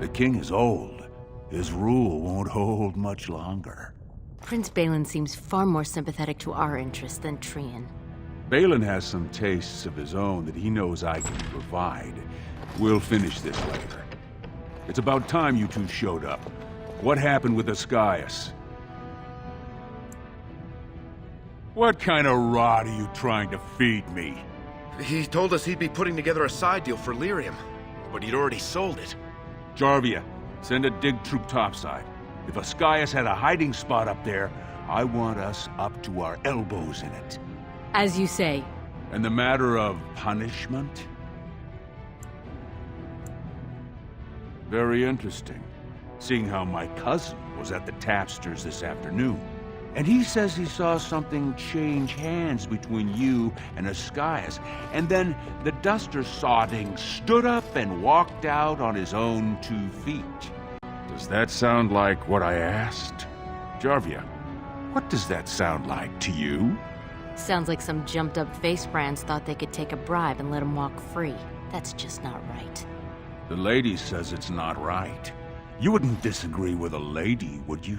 The king is old. His rule won't hold much longer. Prince Balin seems far more sympathetic to our interests than Trian. Balin has some tastes of his own that he knows I can provide. We'll finish this later. It's about time you two showed up. What happened with Ascaius? What kind of rot are you trying to feed me? He told us he'd be putting together a side deal for Lyrium, but he'd already sold it. Jarvia, send a dig troop topside. If Ascaius had a hiding spot up there, I want us up to our elbows in it. As you say. And the matter of punishment? Very interesting, seeing how my cousin was at the tapsters this afternoon. And he says he saw something change hands between you and Ascaius, and then the duster sodding stood up and walked out on his own 2 feet. Does that sound like what I asked? Jarvia, what does that sound like to you? Sounds like some jumped-up face brands thought they could take a bribe and let him walk free. That's just not right. The lady says it's not right. You wouldn't disagree with a lady, would you?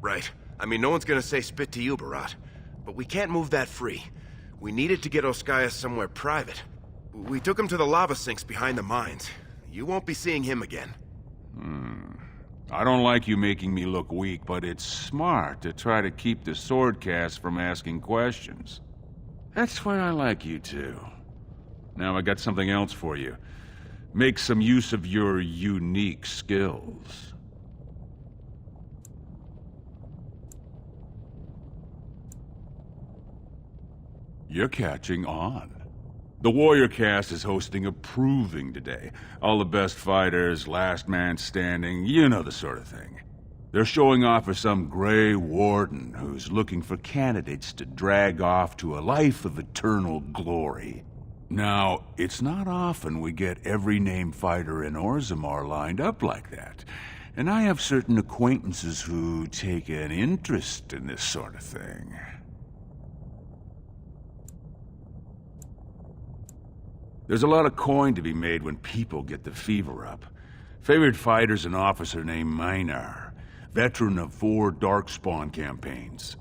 Right. I mean, no one's gonna say spit to you, Barat. But we can't move that free. We needed to get Ascaius somewhere private. We took him to the lava sinks behind the mines. You won't be seeing him again. I don't like you making me look weak, but it's smart to try to keep the swordcast from asking questions. That's why I like you two. Now I got something else for you. Make some use of your unique skills. You're catching on. The Warrior Cast is hosting a proving today. All the best fighters, last man standing, you know the sort of thing. They're showing off for some gray warden who's looking for candidates to drag off to a life of eternal glory. Now, it's not often we get every named fighter in Orzammar lined up like that. And I have certain acquaintances who take an interest in this sort of thing. There's a lot of coin to be made when people get the fever up. Favorite fighter's an officer named Minar, veteran of 4 Darkspawn campaigns.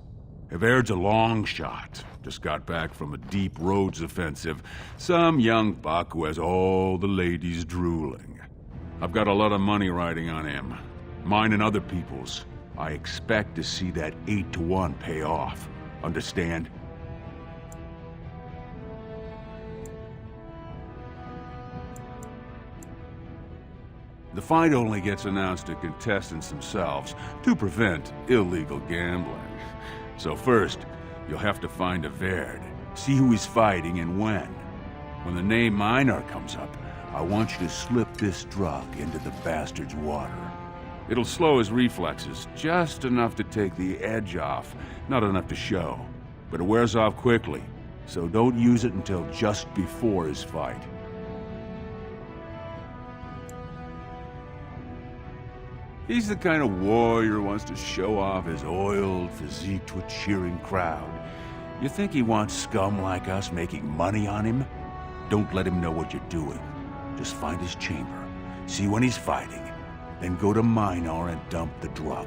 Havaird's a long shot, just got back from a deep roads offensive. Some young buck who has all the ladies drooling. I've got a lot of money riding on him. Mine and other people's. I expect to see that 8-to-1 pay off. Understand? The fight only gets announced to contestants themselves to prevent illegal gambling. So first, you'll have to find Havaired, see who he's fighting and when. When the name Minar comes up, I want you to slip this drug into the bastard's water. It'll slow his reflexes, just enough to take the edge off, not enough to show. But it wears off quickly, so don't use it until just before his fight. He's the kind of warrior who wants to show off his oiled physique to a cheering crowd. You think he wants scum like us making money on him? Don't let him know what you're doing. Just find his chamber, see when he's fighting, then go to Minar and dump the drug.